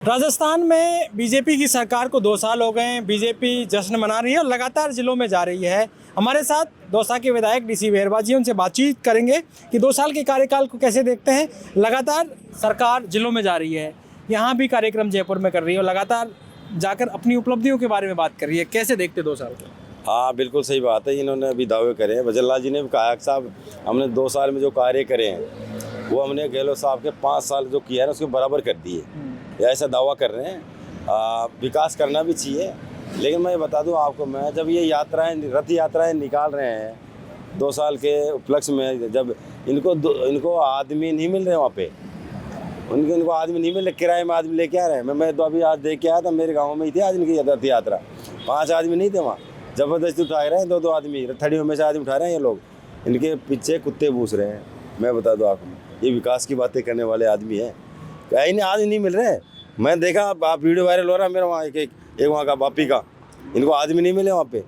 राजस्थान में बीजेपी की सरकार को 2 साल हो गए हैं। बीजेपी जश्न मना रही है और लगातार जिलों में जा रही है। हमारे साथ दौसा के विधायक डीसी मेहरबाजी जी, उनसे बातचीत करेंगे कि 2 साल के कार्यकाल को कैसे देखते हैं। लगातार सरकार जिलों में जा रही है, यहाँ भी कार्यक्रम जयपुर में कर रही है और लगातार जाकर अपनी उपलब्धियों के बारे में बात कर रही है। कैसे देखते 2 साल को? हाँ, बिल्कुल सही बात है। इन्होंने अभी दावे करे हैं। वजरलाल जी ने भी कहा कि साहब हमने 2 साल में जो कार्य करे हैं वो हमने गहलोत साहब के 5 साल जो किया है ना उसके बराबर कर दिए, ऐसा दावा कर रहे हैं। विकास करना भी चाहिए, लेकिन मैं बता दूं आपको, मैं जब ये यात्राएं रथ यात्राएं निकाल रहे हैं 2 साल के उपलक्ष्य में, जब इनको आदमी नहीं मिल रहे वहाँ पे, इनको आदमी नहीं मिल रहे, किराए में आदमी लेके आ रहे हैं। मैं तो अभी आज देख के आया था, मेरे गाँव में ही थे आज इनकी रथ यात्रा। 5 आदमी नहीं थे वहाँ, ज़बरदस्ती उठा रहे हैं 2-2 आदमी, थड़ियों में से आदमी उठा रहे हैं ये लोग, इनके पीछे कुत्ते भूस रहे हैं। मैं बता दूं आपको, ये विकास की बातें करने वाले आदमी हैं। इन्हें आदमी नहीं मिल रहे। मैं देखा आप वीडियो वायरल हो रहा है मेरा वहाँ एक वहाँ का बापी का, इनको आदमी नहीं मिले वहाँ पे,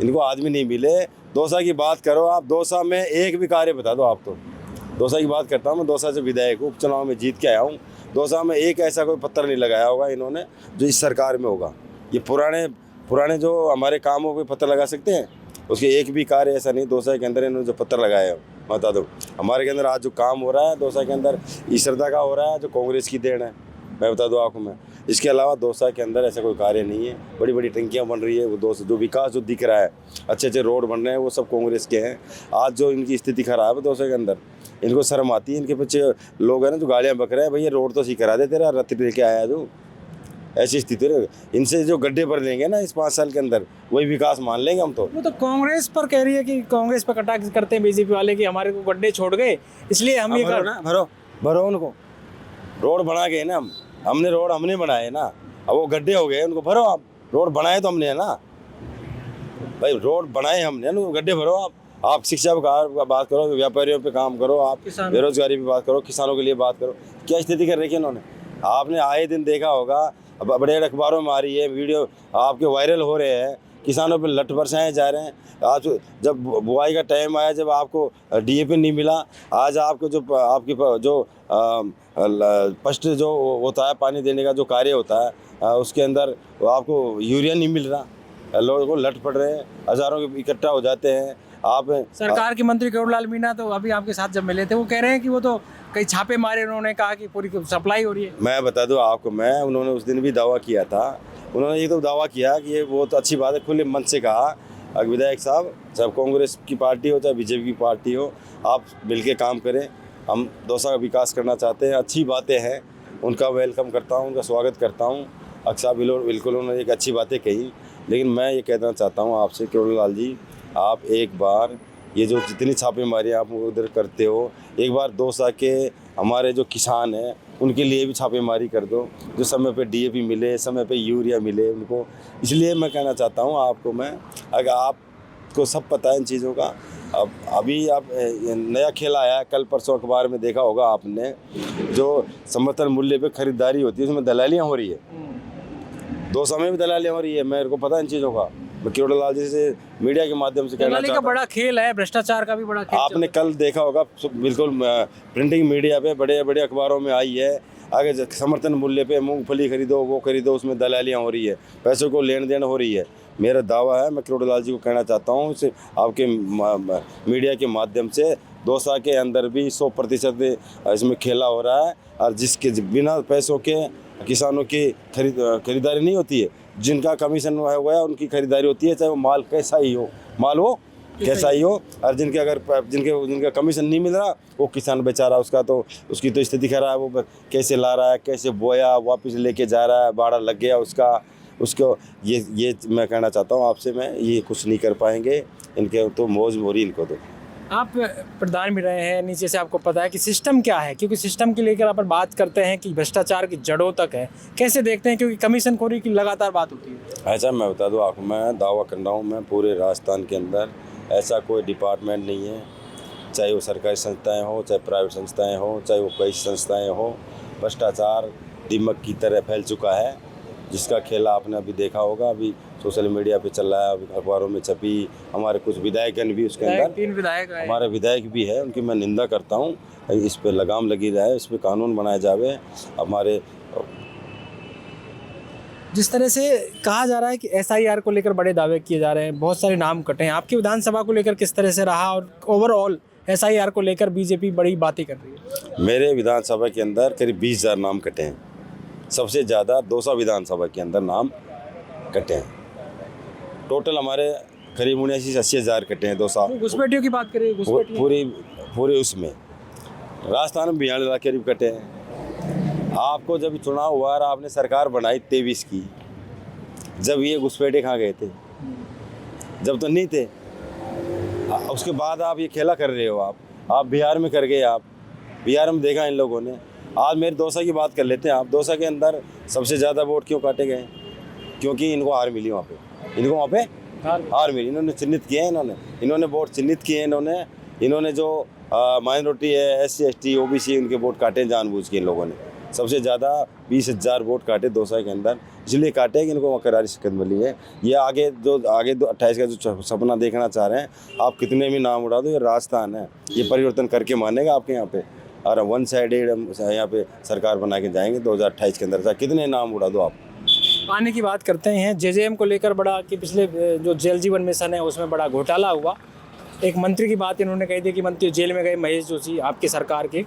इनको आदमी नहीं मिले। दौसा की बात करो आप, दौसा में एक भी कार्य बता दो आप। तो दौसा की बात करता हूँ मैं, दौसा से विधायक हूँ, उपचुनाव में जीत के आया हूँ। दौसा में एक ऐसा कोई पत्थर नहीं लगाया होगा इन्होंने जो इस सरकार में होगा। ये पुराने जो हमारे कामों पे पत्थर लगा सकते हैं, उसके एक भी कार्य ऐसा नहीं दौसा के अंदर इन्होंने जो पत्थर लगाया है। बता दो हमारे के अंदर आज जो काम हो रहा है दौसा के अंदर, ईश्वरदा का हो रहा है, जो कांग्रेस की देन है। मैं बता दूं आपको, मैं इसके अलावा दौसा के अंदर ऐसा कोई कार्य नहीं है। बड़ी बड़ी टंकियां बन रही है, वो दौसा जो विकास जो दिख रहा है, अच्छे अच्छे रोड बन रहे हैं, वो सब कांग्रेस के हैं। आज जो इनकी स्थिति खराब है दौसा के अंदर, इनको शर्म आती है। इनके पीछे लोग हैं ना जो गाड़ियाँ बक रहे हैं, भैया रोड तो सही करा दे, तेरा रथ लेके आया जो, ऐसी स्थिति है। इनसे जो गड्ढे भर देंगे ना इस 5 साल के अंदर, वही विकास मान लेंगे हम। तो वो तो कांग्रेस पर कह रही है कि कांग्रेस पर कटाक्ष करते हैं बीजेपी वाले कि हमारे को गड्ढे छोड़ गए, इसलिए हम ये कर भरो उनको। रोड बना गए ना हमने रोड हमने बनाए ना, अब वो गड्ढे हो गए, उनको भरो आप। रोड बनाए तो हमने है ना भाई, रोड बनाए हमने ना, गड्ढे भरो आप शिक्षा पर बात करो, व्यापारियों पे काम करो, आप बेरोजगारी पे बात करो, किसानों के लिए बात करो। क्या स्थिति कर रखी है इन्होंने? आपने आए दिन देखा होगा, अब बड़े अखबारों में आ रही है, वीडियो आपके वायरल हो रहे हैं, किसानों पे लट बरसाए जा रहे हैं। आज जब बुआई का टाइम आया, जब आपको डीएपी नहीं मिला, आज आपको जो फर्स्ट जो होता है पानी देने का जो कार्य होता है, उसके अंदर आपको यूरिया नहीं मिल रहा, लोगों को लट पड़ रहे हैं, हज़ारों के इकट्ठा हो जाते हैं। आप सरकार के मंत्री करुणलाल मीणा तो अभी आपके साथ जब मिले थे, वो कह रहे हैं कि वो तो कई छापे मारे, उन्होंने कहा कि पूरी सप्लाई हो रही है। मैं बता दूं आपको, उन्होंने उस दिन भी दावा किया था। उन्होंने ये तो दावा किया कि ये बहुत अच्छी बात है, खुले मन से कहा विधायक साहब, चाहे कांग्रेस की पार्टी हो चाहे बीजेपी की पार्टी हो, आप मिलके काम करें, हम दौसा का विकास करना चाहते हैं। अच्छी बातें हैं, उनका वेलकम करता हूँ, उनका स्वागत करता हूँ। अक्सर बिल्कुल उन्होंने एक अच्छी बातें कही, लेकिन मैं ये कहना चाहता हूँ आपसे करुणलाल जी, आप एक बार ये जो जितनी छापेमारी आप उधर करते हो, एक बार दौसा के हमारे जो किसान हैं उनके लिए भी छापेमारी कर दो, जो समय पे डीएपी मिले, समय पे यूरिया मिले उनको। इसलिए मैं कहना चाहता हूँ आपको, मैं अगर आपको सब पता है इन चीज़ों का, अब अभी आप नया खेल आया है, कल परसों अखबार में देखा होगा आपने, जो समर्थन मूल्य पे खरीदारी होती है उसमें दलालियाँ हो रही है, दौसा में भी दलालियाँ हो रही है। मेरे को पता है इन चीज़ों का, मैं करुणलाल जी से मीडिया के माध्यम से कहना चाहता हूं, बड़ा खेल है, भ्रष्टाचार का भी बड़ा खेल। आपने कल देखा होगा, बिल्कुल प्रिंटिंग मीडिया पे बड़े बड़े अखबारों में आई है, आगे समर्थन मूल्य पे मूंगफली खरीदो, वो खरीदो, उसमें दलालियाँ हो रही है, पैसों को लेन देन हो रही है। मेरा दावा है, मैं करुणलाल जी को कहना चाहता हूँ आपके मीडिया के माध्यम से, दौसा के अंदर भी 100% इसमें खेला हो रहा है, और जिसके बिना पैसों के किसानों की खरीदारी नहीं होती है, जिनका कमीशन हुआ है उनकी खरीदारी होती है, चाहे वो माल कैसा ही हो, माल वो कैसा ही हो। और जिनका कमीशन नहीं मिल रहा, वो किसान बेचारा, उसकी तो स्थिति खराब है, वो कैसे ला रहा है, कैसे बोया, वापस लेके जा रहा है, भाड़ा लग गया उसको ये मैं कहना चाहता हूँ आपसे, मैं ये कुछ नहीं कर पाएंगे, इनके तो मौज हो रही इनको। तो आप प्रधान भी रहे हैं, नीचे से आपको पता है कि सिस्टम क्या है, क्योंकि सिस्टम के लेकर आप बात करते हैं कि भ्रष्टाचार की जड़ों तक है, कैसे देखते हैं, क्योंकि कमीशन खोरी की लगातार बात होती है। ऐसा मैं बता दूं आपको, मैं दावा कर रहा हूँ, मैं पूरे राजस्थान के अंदर ऐसा कोई डिपार्टमेंट नहीं है, चाहे वो सरकारी संस्थाएं हो, चाहे प्राइवेट संस्थाएं हो, चाहे वो कई संस्थाएं हो, भ्रष्टाचार दीमक की तरह फैल चुका है, जिसका खेल आपने अभी देखा होगा, अभी सोशल मीडिया पे चल रहा है, अखबारों में छपी, हमारे कुछ विधायकगण भी उसके अंदर, 3 विधायक हमारे विधायक भी है, उनकी मैं निंदा करता हूँ। इस पे लगाम लगी रहे, इस पे कानून बनाए जावे, हमारे जिस तरह से कहा जा रहा है कि एसआईआर को लेकर बड़े दावे किए जा रहे हैं, बहुत सारे नाम कटे हैं, आपकी विधानसभा को लेकर किस तरह से रहा और ओवरऑल एसआईआर को लेकर बीजेपी बड़ी बातें कर रही है? मेरे विधानसभा के अंदर करीब 20,000 नाम कटे हैं। सबसे ज़्यादा 200 विधानसभा के अंदर नाम कटे हैं। टोटल हमारे करीब 79-80 हज़ार कटे हैं 200। घुसपैठियों की बात करें, पूरी उसमें राजस्थान में 42 लाख करीब कटे हैं। आपको जब चुनाव हुआ और आपने सरकार बनाई 23 की, जब ये घुसपैठे कहाँ गए थे? जब तो नहीं थे। उसके बाद आप ये खेला कर रहे हो। आप बिहार में कर गए। आप बिहार में देखा इन लोगों ने। आज मेरे दौसा की बात कर लेते हैं। आप दौसा के अंदर सबसे ज़्यादा वोट क्यों काटे गए? क्योंकि इनको हार मिली वहाँ पे। इनको वहाँ पे हार मिली। इन्होंने चिन्हित किए हैं। इन्होंने वोट चिन्हित किए हैं। इन्होंने जो माइनॉरिटी है, SC ST OBC, उनके वोट काटे जानबूझ के इन लोगों ने। सबसे ज़्यादा 20,000 वोट काटे दौसा के अंदर। इसलिए काटे कि इनको वहाँ करारी शिकस्त मिली है। ये आगे 28 का जो सपना देखना चाह रहे हैं, आप कितने भी नाम उड़ा दो, ये राजस्थान है, ये परिवर्तन करके मानेगा आपके यहाँ पे। और 1 साइडेड यहाँ पे सरकार बना के जाएंगे 2028 के अंदर। चाहे कितने नाम उड़ा दो आप। पानी की बात करते हैं, JJM को लेकर बड़ा कि पिछले जो जल जीवन मिशन है उसमें बड़ा घोटाला हुआ। एक मंत्री की बात इन्होंने कही थी कि मंत्री जेल में गए, महेश जोशी आपकी सरकार के।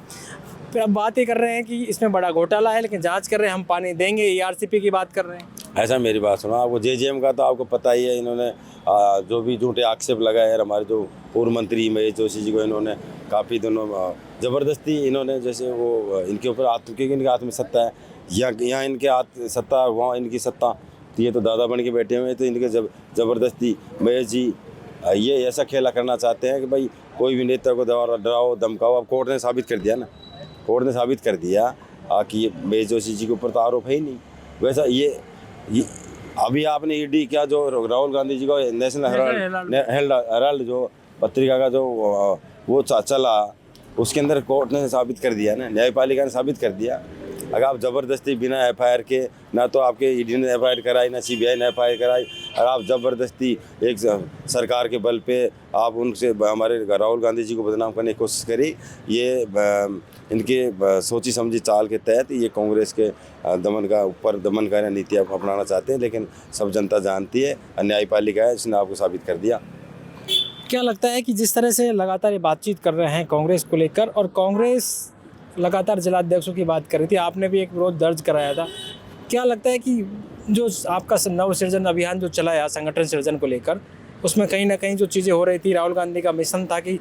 फिर अब बात ये कर रहे हैं कि इसमें बड़ा घोटाला है, लेकिन जांच कर रहे हैं, हम पानी देंगे। ERCP की बात कर रहे हैं। ऐसा मेरी बात सुनो, आपको JJM का तो आपको पता ही है। इन्होंने जो भी झूठे आक्षेप लगाए हैं हमारे जो पूर्व मंत्री महेश जोशी जी को, इन्होंने काफ़ी दिनों ज़बरदस्ती इन्होंने जैसे वो इनके ऊपर क्योंकि इनके हाथ में सत्ता है, यहाँ इनके हाथ सत्ता, वहाँ इनकी सत्ता, तो ये तो दादा बन के बैठे हुए हैं। तो इनके ज़बरदस्ती महेश जी ये ऐसा खेला करना चाहते हैं कि भाई कोई भी नेता को डराओ धमकाओ। अब कोर्ट ने साबित कर दिया ना, कोर्ट ने साबित कर दिया कि ये महेश जोशी जी के ऊपर तो आरोप है ही नहीं। वैसा ये अभी आपने ED क्या जो राहुल गांधी जी को नेशनल हेराल्ड जो पत्रिका का जो वो चला, उसके अंदर कोर्ट ने साबित कर दिया ना, न्यायपालिका ने साबित कर दिया। अगर आप ज़बरदस्ती बिना FIR के, ना तो आपके ED ने FIR कराई, ना CBI ने FIR कराई, और आप ज़बरदस्ती एक सरकार के बल पे आप उनसे हमारे राहुल गांधी जी को बदनाम करने की कोशिश करी। ये इनके सोची समझी चाल के तहत ये कांग्रेस के दमन का नीति अपनाना चाहते हैं। लेकिन सब जनता जानती है, न्यायपालिका है, इसने आपको साबित कर दिया। क्या लगता है कि जिस तरह से लगातार ये बातचीत कर रहे हैं कांग्रेस को लेकर, और कांग्रेस लगातार जिलाध्यक्षों की बात कर रही थी, आपने भी एक विरोध दर्ज कराया था, क्या लगता है कि जो आपका नव सृजन अभियान जो चलाया संगठन सृजन को लेकर, उसमें कहीं ना कहीं जो चीज़ें हो रही थी, राहुल गांधी का मिशन था कि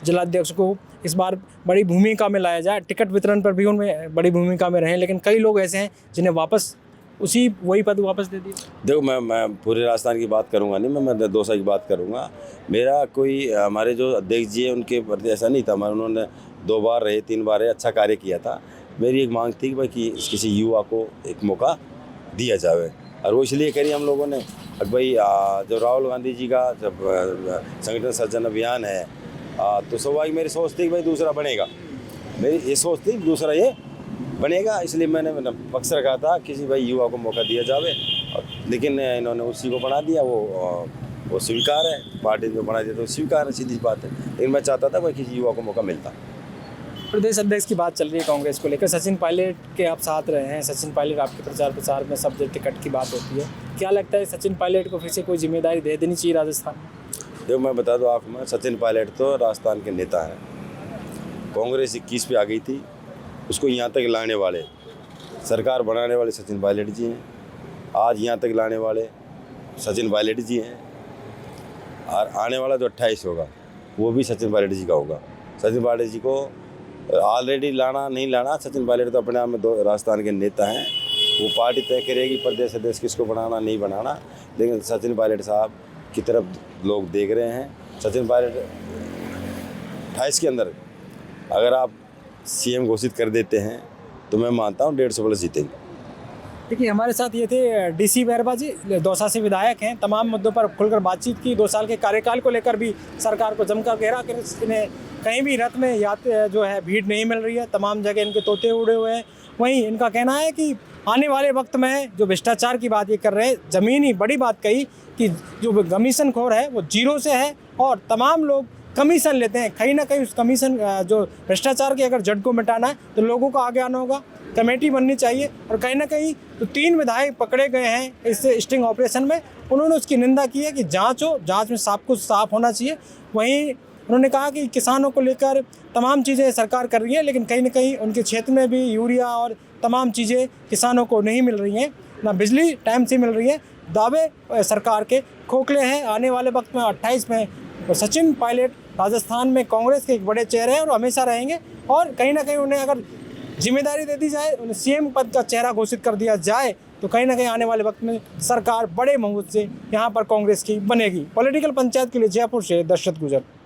जिलाध्यक्ष को इस बार बड़ी भूमिका में लाया जाए, टिकट वितरण पर भी उनमें बड़ी भूमिका में रहे, लेकिन कई लोग ऐसे हैं जिन्हें वापस वही पद वापस दे दिया? देखो, मैं पूरे राजस्थान की बात करूंगा नहीं, मैं दौसा की बात करूंगा। मेरा कोई हमारे जो अध्यक्ष जी हैं उनके प्रति ऐसा नहीं था। उन्होंने 2 बार रहे, 3 बार रहे, अच्छा कार्य किया था। मेरी एक मांग थी कि भाई कि किसी युवा को एक मौका दिया जाए, और वो इसलिए करी हम लोगों ने। भाई जब राहुल गांधी जी का जब संगठन सृजन अभियान है, तो स्वाभाविक मेरी सोच थी कि भाई दूसरा बनेगा। मेरी ये सोच थी दूसरा ये बनेगा, इसलिए मैंने पक्ष रखा था किसी भाई युवा को मौका दिया जाए। लेकिन इन्होंने उसी को बना दिया। वो स्वीकार है, पार्टी ने जो बना दिया तो स्वीकार है, सीधी बात है। लेकिन मैं चाहता था भाई किसी युवा को मौका मिलता। प्रदेश अध्यक्ष की बात चल रही है कांग्रेस को लेकर, सचिन पायलट के आप साथ रहे हैं। सचिन पायलट आपके प्रचार में सब टिकट की बात होती है, क्या लगता है सचिन पायलट को फिर से कोई जिम्मेदारी दे देनी चाहिए राजस्थान में? देखो, मैं बता दूं आपको, सचिन पायलट तो राजस्थान के नेता हैं। कांग्रेस 21 पे आ गई थी, उसको यहाँ तक लाने वाले, सरकार बनाने वाले सचिन पायलट जी हैं। आज यहाँ तक लाने वाले सचिन पायलट जी हैं, और आने वाला जो 28 होगा वो भी सचिन पायलट जी का होगा। सचिन पायलट जी को ऑलरेडी लाना नहीं लाना, सचिन पायलट तो अपने आप में राजस्थान के नेता हैं। वो पार्टी तय करेगी प्रदेश अध्यक्ष किसको बनाना नहीं बनाना, लेकिन सचिन पायलट साहब की तरफ लोग देख रहे हैं। सचिन पायलट 28 के अंदर अगर आप CM घोषित कर देते हैं तो मैं मानता हूँ 150 प्लस जीतेंगे। देखिए, हमारे साथ ये थे DC बेरवा जी, दौसा से विधायक हैं। तमाम मुद्दों पर खुलकर बातचीत की। 2 साल के कार्यकाल को लेकर भी सरकार को जमकर घेरा कर इन्हें कहीं भी रथ में जो है भीड़ नहीं मिल रही है, तमाम जगह इनके तोते उड़े हुए हैं। वहीं इनका कहना है कि आने वाले वक्त में जो भ्रष्टाचार की बात ये कर रहे हैं, ज़मीनी बड़ी बात कही कि जो कमीशन खोर है वो 0 से है, और तमाम लोग कमीशन लेते हैं। कहीं ना कहीं उस कमीशन जो भ्रष्टाचार के अगर जड़ को मिटाना है तो लोगों को आगे आना होगा, कमेटी बननी चाहिए। और कहीं ना कहीं तो 3 विधायक पकड़े गए हैं इस स्टिंग ऑपरेशन में, उन्होंने उसकी निंदा की है कि जांच हो, जांच में सब कुछ साफ होना चाहिए। वहीं उन्होंने कहा कि किसानों को लेकर तमाम चीज़ें सरकार कर रही है, लेकिन कहीं ना कहीं उनके क्षेत्र में भी यूरिया और तमाम चीज़ें किसानों को नहीं मिल रही हैं, ना बिजली टाइम से मिल रही है। दावे सरकार के खोखले हैं। आने वाले वक्त में 28 में और सचिन पायलट राजस्थान में कांग्रेस के एक बड़े चेहरे हैं और हमेशा रहेंगे। और कहीं ना कहीं उन्हें अगर जिम्मेदारी दे दी जाए, उन्हें सीएम पद का चेहरा घोषित कर दिया जाए तो कहीं ना कहीं आने वाले वक्त में सरकार बड़े मुहूर्त से यहाँ पर कांग्रेस की बनेगी। पॉलिटिकल पंचायत के लिए जयपुर से दशरथ गुजर।